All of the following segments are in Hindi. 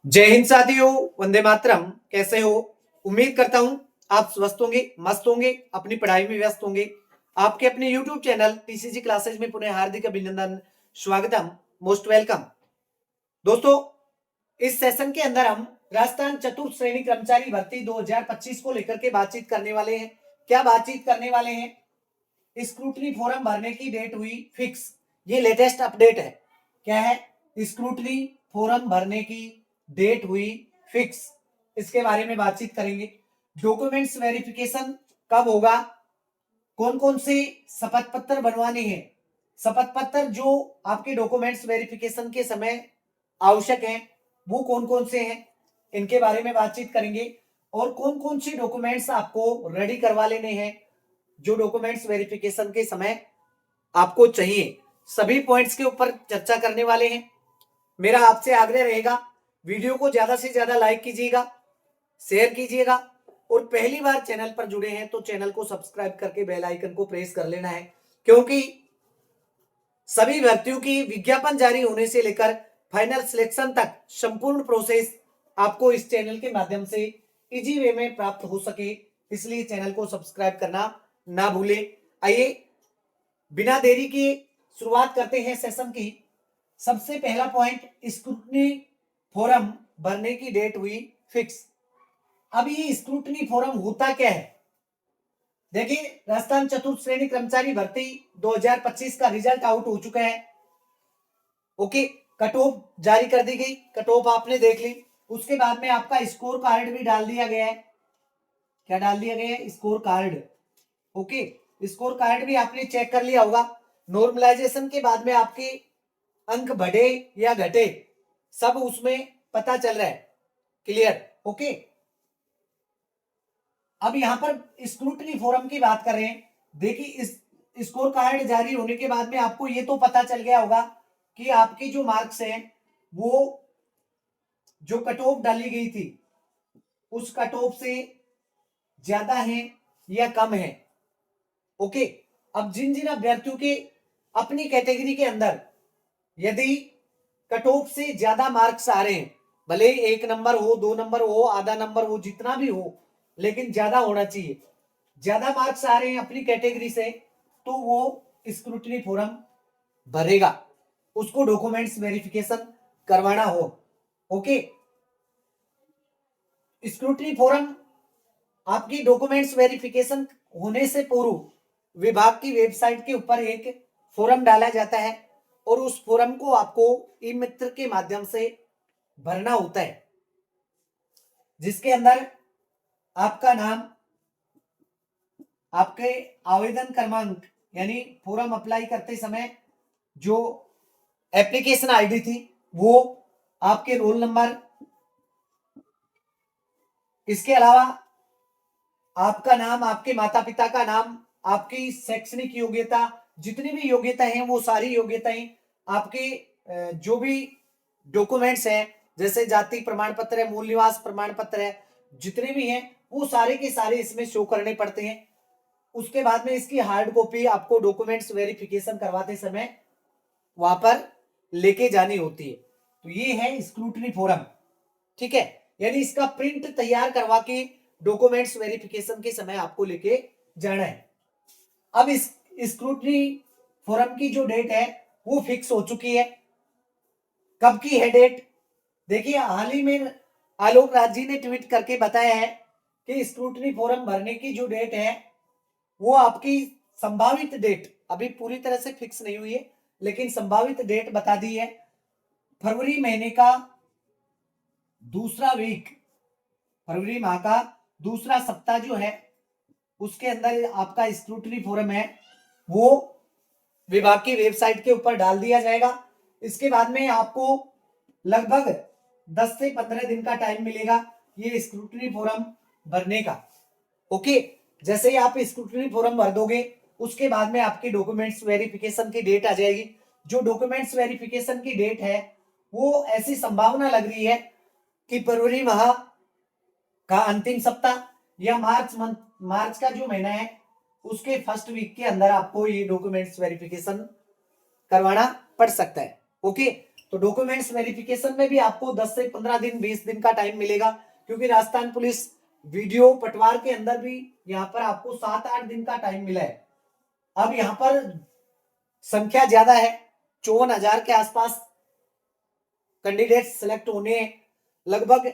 जय हिंद साथियों, वंदे मातरम। कैसे हो? उम्मीद करता हूं आप स्वस्थ होंगे, मस्त होंगे, अपनी पढ़ाई में व्यस्त होंगे। आपके अपने YouTube चैनल टीसीजी क्लासेज में पुनः हार्दिक अभिनंदन, स्वागतम, मोस्ट वेलकम। दोस्तों, इस सेशन के अंदर हम राजस्थान चतुर्थ श्रेणी कर्मचारी भर्ती 2025 को लेकर के बातचीत करने वाले हैं। क्या बातचीत करने वाले हैं? स्क्रूटनी फॉर्म भरने की डेट हुई फिक्स। ये लेटेस्ट अपडेट है। क्या है? स्क्रूटनी फॉर्म भरने की डेट हुई फिक्स। इसके बारे में बातचीत करेंगे। डॉक्यूमेंट्स वेरिफिकेशन कब होगा? कौन कौन से शपथ पत्र बनवाने हैं? शपथ पत्र जो आपके डॉक्यूमेंट्स वेरिफिकेशन के समय आवश्यक हैं वो कौन कौन से हैं, इनके बारे में बातचीत करेंगे। और कौन कौन से डॉक्यूमेंट्स आपको रेडी करवा लेने हैं जो डॉक्यूमेंट्स वेरिफिकेशन के समय आपको चाहिए, सभी पॉइंट्स के ऊपर चर्चा करने वाले हैं। मेरा आपसे आग्रह रहेगा, वीडियो को ज्यादा से ज्यादा लाइक कीजिएगा, शेयर कीजिएगा और पहली बार चैनल पर जुड़े हैं तो चैनल को सब्सक्राइब करके बेल आइकन को प्रेस कर लेना है, क्योंकि सभी भर्तियों की विज्ञापन जारी होने से लेकर फाइनल सिलेक्शन तक संपूर्ण प्रोसेस आपको इस चैनल के माध्यम से इजी वे में प्राप्त हो सके, इसलिए चैनल को सब्सक्राइब करना ना भूले। आइए बिना देरी की शुरुआत करते हैं सेशन की। सबसे पहला पॉइंट, स्क्रूटनी फॉर्म भरने की डेट हुई फिक्स। अब ये स्क्रूटनी फॉर्म होता क्या है? देखिए, राजस्थान चतुर्थ श्रेणी कर्मचारी भर्ती 2025 का रिजल्ट आउट हो चुका है। ओके, कट ऑफ जारी कर दी गई, कट ऑफ आपने देख ली। उसके बाद में आपका स्कोर कार्ड भी डाल दिया गया है। क्या डाल दिया गया है? Score card. Okay, score card भी आपने चेक कर लिया होगा। नॉर्मलाइजेशन के बाद में आपके अंक बढ़े या घटे सब उसमें पता चल रहा है। क्लियर? ओके, अब यहां पर स्क्रूटनी फॉर्म की बात कर रहे हैं। देखिए, इस स्कोर कार्ड जारी होने के बाद में आपको ये तो पता चल गया होगा कि आपकी जो मार्क्स हैं वो जो कट ऑफ डाली गई थी उस कट ऑफ से ज्यादा है या कम है। ओके, अब जिन जिन अभ्यर्थियों के अपनी कैटेगरी के अंदर यदि कट ऑफ से ज्यादा मार्क्स आ रहे हैं, भले 1 नंबर हो, 2 नंबर हो, आधा नंबर हो, जितना भी हो, लेकिन ज्यादा होना चाहिए। ज्यादा मार्क्स आ रहे हैं अपनी कैटेगरी से तो वो स्क्रूटनी फॉर्म भरेगा, उसको डॉक्यूमेंट्स वेरिफिकेशन करवाना हो। ओके, स्क्रूटनी फॉर्म आपकी डॉक्यूमेंट्स वेरिफिकेशन होने से पूर्व विभाग की वेबसाइट के ऊपर एक फॉर्म डाला जाता है और उस फॉर्म को आपको ई मित्र के माध्यम से भरना होता है, जिसके अंदर आपका नाम, आपके आवेदन क्रमांक यानी फॉर्म अप्लाई करते समय जो एप्लीकेशन आईडी थी वो, आपके रोल नंबर, इसके अलावा आपका नाम, आपके माता पिता का नाम, आपकी शैक्षणिक योग्यता, जितनी भी योग्यता है वो सारी योग्यताएं आपके जो भी डॉक्यूमेंट्स हैं, जैसे जाति प्रमाण पत्र है, मूल निवास प्रमाण पत्र है, जितने भी हैं वो सारे के सारे इसमें शो करने पड़ते हैं। उसके बाद में इसकी हार्ड कॉपी आपको डॉक्यूमेंट्स वेरिफिकेशन करवाते समय वहां पर लेके जानी होती है। तो ये है स्क्रूटनी फॉर्म। ठीक है, यानी इसका प्रिंट तैयार करवा के डॉक्यूमेंट्स वेरिफिकेशन के समय आपको लेके जाना है। अब इस स्क्रूटनी फॉर्म की जो डेट है वो फिक्स हो चुकी है। कब की है डेट? देखिए, हाल ही में आलोक राज जी ने ट्वीट करके बताया है कि स्क्रूटनी फॉर्म भरने की जो डेट है वो आपकी संभावित डेट अभी पूरी तरह से फिक्स नहीं हुई है, लेकिन संभावित डेट बता दी है। फरवरी महीने का दूसरा वीक, फरवरी माह का दूसरा सप्ताह जो है उसके अंदर आपका स्क्रूटनी फॉर्म है वो विभाग की वेबसाइट के ऊपर डाल दिया जाएगा। इसके बाद में आपको लगभग 10 से 15 दिन का टाइम मिलेगा ये स्क्रूटनी फॉर्म भरने का। ओके, जैसे ही आप स्क्रूटनी फॉर्म भर दोगे उसके बाद में आपकी डॉक्यूमेंट्स वेरिफिकेशन की डेट आ जाएगी। जो डॉक्यूमेंट्स वेरिफिकेशन की डेट है वो ऐसी संभावना लग रही है कि फरवरी माह का अंतिम सप्ताह या मार्च का जो महीना है उसके फर्स्ट वीक के अंदर आपको ये डॉक्यूमेंट्स वेरिफिकेशन करवाना पड़ सकता है। ओके, तो डॉक्यूमेंट्स वेरिफिकेशन में भी आपको 10 से 15 दिन 20 दिन का टाइम मिलेगा, क्योंकि राजस्थान पुलिस वीडियो पटवार के अंदर भी यहाँ पर आपको 7-8 दिन का टाइम मिला है। अब यहाँ पर संख्या ज्यादा है, 54,000 के आसपास कैंडिडेट सिलेक्ट होने हैं। लगभग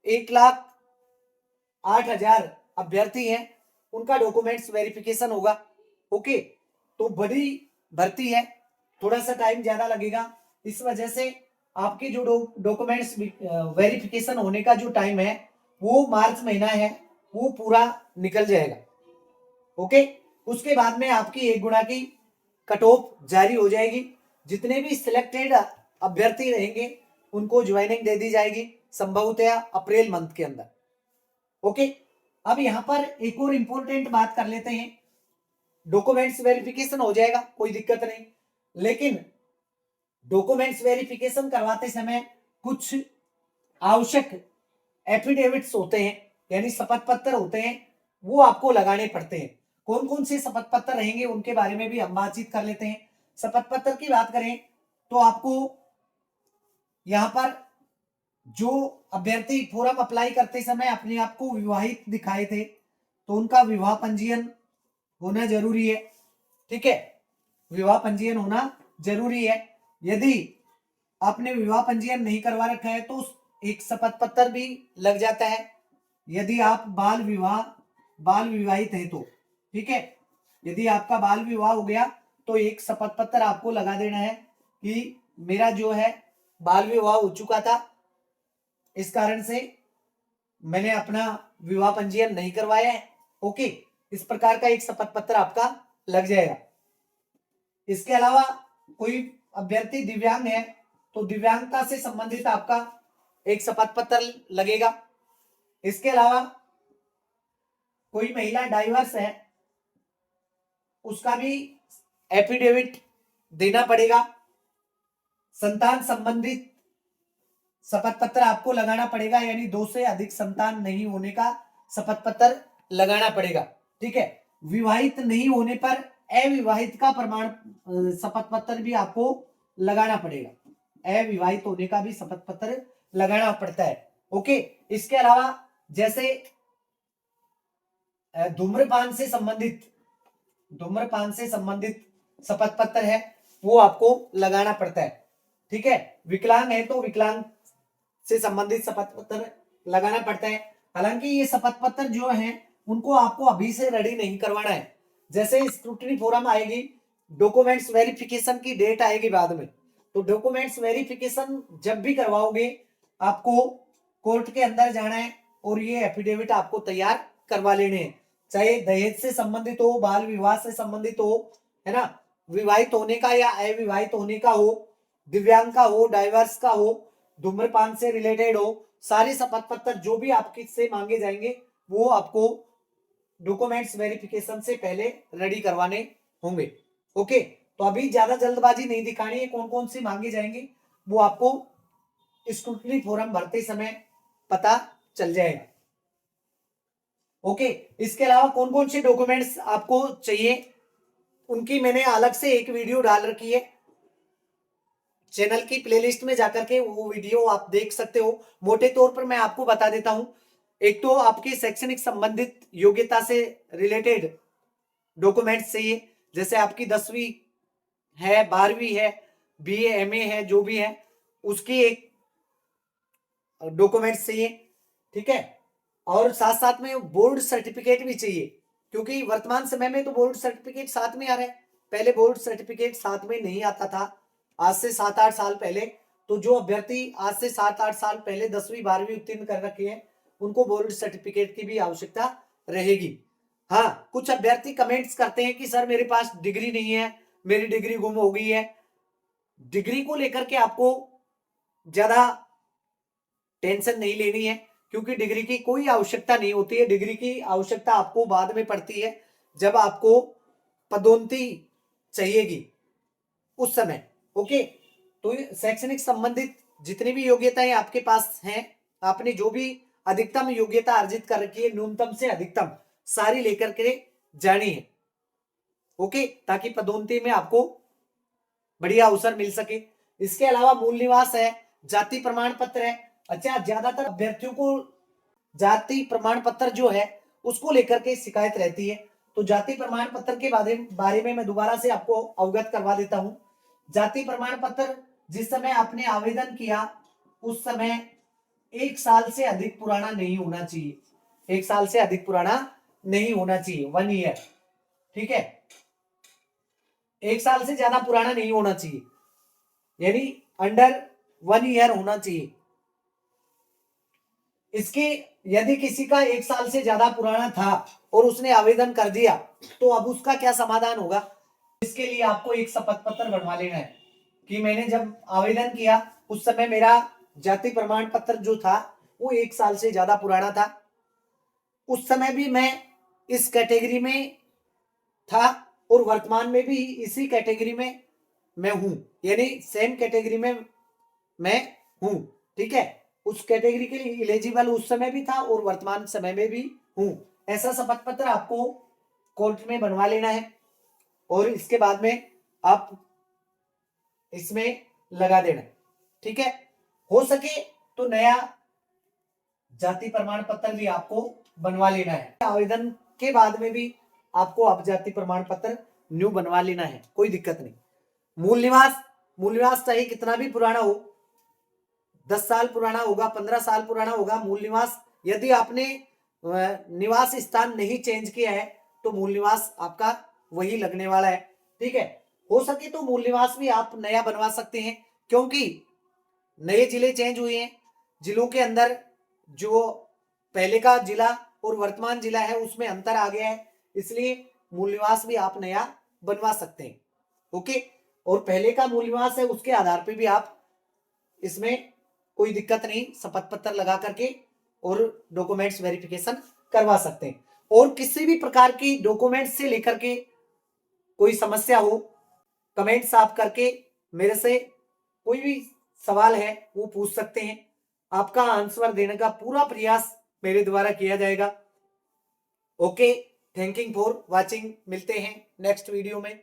1,08,000 अभ्यर्थी हैं, उनका डॉक्यूमेंट्स वेरिफिकेशन होगा। ओके, तो बड़ी भर्ती है, थोड़ा सा टाइम ज्यादा लगेगा। इस वजह से आपके जो डॉक्यूमेंट्स वेरिफिकेशन होने का जो टाइम है वो मार्च महीना है, वो पूरा निकल जाएगा। ओके, उसके बाद में आपकी 1 गुना की कट ऑफ जारी हो जाएगी। जितने भी सिलेक्टेड अभ्यर्थी रहेंगे उनको ज्वाइनिंग दे दी जाएगी संभवतः अप्रैल मंथ के अंदर। ओके, अब यहां पर एक और इंपॉर्टेंट बात कर लेते हैं। डॉक्यूमेंट्स वेरिफिकेशन हो जाएगा, कोई दिक्कत नहीं, लेकिन डॉक्यूमेंट्स वेरिफिकेशन करवाते समय कुछ आवश्यक एफिडेविट्स होते हैं, यानी शपथ पत्र होते हैं, वो आपको लगाने पड़ते हैं। कौन कौन से शपथ पत्र रहेंगे उनके बारे में भी हम बातचीत कर लेते हैं। शपथ पत्र की बात करें तो आपको यहां पर जो अभ्यर्थी फॉर्म अप्लाई करते समय अपने आप को विवाहित दिखाए थे तो उनका विवाह पंजीयन होना जरूरी है। ठीक है, विवाह पंजीयन होना जरूरी है। यदि आपने विवाह पंजीयन नहीं करवा रखा है तो एक शपथ पत्र भी लग जाता है। यदि आप बाल विवाहित है तो ठीक है, यदि आपका बाल विवाह हो गया तो एक शपथ पत्र आपको लगा देना है कि मेरा जो है बाल विवाह हो चुका था, इस कारण से मैंने अपना विवाह पंजीयन नहीं करवाया है। ओके, इस प्रकार का एक शपथ पत्र आपका लग जाएगा। इसके अलावा कोई अभ्यर्थी दिव्यांग है तो दिव्यांगता से संबंधित आपका एक शपथ पत्र लगेगा। इसके अलावा कोई महिला डाइवर्स है, उसका भी एफिडेविट देना पड़ेगा। संतान संबंधित शपथ पत्र आपको लगाना पड़ेगा, यानी 2 से अधिक संतान नहीं होने का शपथ पत्र लगाना पड़ेगा। ठीक है, विवाहित नहीं होने पर अविवाहित का प्रमाण शपथ पत्र भी आपको लगाना पड़ेगा। अविवाहित होने का भी शपथ पत्र लगाना पड़ता है। ओके, इसके अलावा जैसे धूम्रपान से संबंधित शपथ पत्र है वो आपको लगाना पड़ता है। ठीक है, विकलांग है तो विकलांग से संबंधित शपथ पत्र लगाना पड़ता है। हालांकि ये शपथ पत्र जो है उनको आपको अभी से रेडी नहीं करवाना है। जैसे स्क्रूटनी फोरम आएगी, डॉक्यूमेंट्स वेरिफिकेशन की डेट आएगी बाद में, तो डॉक्यूमेंट्स वेरिफिकेशन जब भी करवाओगे आपको कोर्ट के अंदर जाना है और ये एफिडेविट आपको तैयार करवा लेने हैं। चाहे दहेज से संबंधित हो, बाल विवाह से संबंधित हो, है ना, विवाहित होने का या अविवाहित होने का हो, दिव्यांग का हो, डाइवर्स का हो, धूम्रपान से रिलेटेड हो, सारे शपथ पत्र जो भी आपके से मांगे जाएंगे वो आपको डॉक्यूमेंट्स वेरिफिकेशन से पहले रेडी करवाने होंगे। ओके, तो अभी ज्यादा जल्दबाजी नहीं दिखानी है। कौन कौन से मांगे जाएंगे वो आपको स्क्रूटनी फॉर्म भरते समय पता चल जाएगा। ओके, इसके अलावा कौन कौन से डॉक्यूमेंट्स आपको चाहिए उनकी मैंने अलग से एक वीडियो डाल रखी है, चैनल की प्लेलिस्ट में जाकर के वो वीडियो आप देख सकते हो। मोटे तौर पर मैं आपको बता देता हूं। एक तो आपकी शैक्षणिक संबंधित योग्यता से रिलेटेड डॉक्यूमेंट्स चाहिए, जैसे आपकी 10वीं है, 12वीं है, बीए एमए है, जो भी है उसकी एक डॉक्यूमेंट्स चाहिए। ठीक है, और साथ साथ में बोर्ड सर्टिफिकेट भी चाहिए, क्योंकि वर्तमान समय में तो बोर्ड सर्टिफिकेट साथ में आ रहा है। पहले बोर्ड सर्टिफिकेट साथ में नहीं आता था, आज से 7-8 साल पहले। तो जो अभ्यर्थी आज से 7-8 साल पहले 10वीं 12वीं उत्तीर्ण कर रखे हैं उनको बोर्ड सर्टिफिकेट की भी आवश्यकता रहेगी। हाँ, कुछ अभ्यर्थी कमेंट्स करते हैं कि सर मेरे पास डिग्री नहीं है, मेरी डिग्री गुम हो गई है। डिग्री को लेकर के आपको ज्यादा टेंशन नहीं लेनी है, क्योंकि डिग्री की कोई आवश्यकता नहीं होती है। डिग्री की आवश्यकता आपको बाद में पड़ती है जब आपको पदोन्नति चाहिएगी उस समय। ओके, तो शैक्षणिक संबंधित जितनी भी योग्यताएं आपके पास हैं, आपने जो भी अधिकतम योग्यता अर्जित कर रखी है, न्यूनतम से अधिकतम सारी लेकर के जानी है। ओके, ताकि पदोन्नति में आपको बढ़िया अवसर मिल सके। इसके अलावा मूल निवास है, जाति प्रमाण पत्र है। अच्छा, ज्यादातर अभ्यर्थियों को जाति प्रमाण पत्र जो है उसको लेकर के शिकायत रहती है, तो जाति प्रमाण पत्र के बारे में मैं दोबारा से आपको अवगत करवा देता हूं। जाति प्रमाण पत्र जिस समय आपने आवेदन किया उस समय 1 साल से अधिक पुराना नहीं होना चाहिए, 1 साल से अधिक पुराना नहीं होना चाहिए, 1 ईयर, ठीक है, 1 साल से ज्यादा पुराना नहीं होना चाहिए, यानी अंडर 1 ईयर होना चाहिए। इसके यदि किसी का 1 साल से ज्यादा पुराना था और उसने आवेदन कर दिया तो अब उसका क्या समाधान होगा, इसके लिए आपको एक शपथ पत्र बनवा लेना है कि मैंने जब आवेदन किया उस समय मेरा जाति प्रमाण पत्र जो था वो 1 साल से ज्यादा पुराना था, उस समय भी मैं इस कैटेगरी में था और वर्तमान में भी इसी कैटेगरी में मैं हूं, यानी सेम कैटेगरी में मैं हूं, ठीक है, उस कैटेगरी के लिए एलिजिबल उस समय भी था और वर्तमान समय में भी हूं, ऐसा शपथ पत्र आपको कोर्ट में बनवा लेना है और इसके बाद में आप इसमें लगा देना, ठीक है। हो सके तो नया जाति प्रमाण पत्र भी आपको बनवा लेना है, आवेदन के बाद में भी आपको अब जाति प्रमाण पत्र न्यू बनवा लेना है, कोई दिक्कत नहीं। मूल निवास चाहे कितना भी पुराना हो, 10 साल पुराना होगा, 15 साल पुराना होगा, मूल निवास यदि आपने निवास स्थान नहीं चेंज किया है तो मूल निवास आपका वही लगने वाला है, ठीक है। हो सके तो मूल निवास भी आप नया बनवा सकते हैं, क्योंकि नए जिले चेंज हुए हैं, जिलों के अंदर जो पहले का जिला और वर्तमान जिला है उसमें अंतर आ गया है, इसलिए मूल निवास भी आप नया बनवा सकते हैं, ओके। और पहले का मूल निवास है उसके आधार पे भी आप इसमें कोई दिक्कत नहीं, शपथ पत्र लगा करके और डॉक्यूमेंट्स वेरिफिकेशन करवा सकते हैं। और किसी भी प्रकार की डॉक्यूमेंट्स से लेकर के कोई समस्या हो, कमेंट्स आप करके मेरे से कोई भी सवाल है वो पूछ सकते हैं, आपका आंसर देने का पूरा प्रयास मेरे द्वारा किया जाएगा। Okay, thank you for watching, मिलते हैं नेक्स्ट वीडियो में।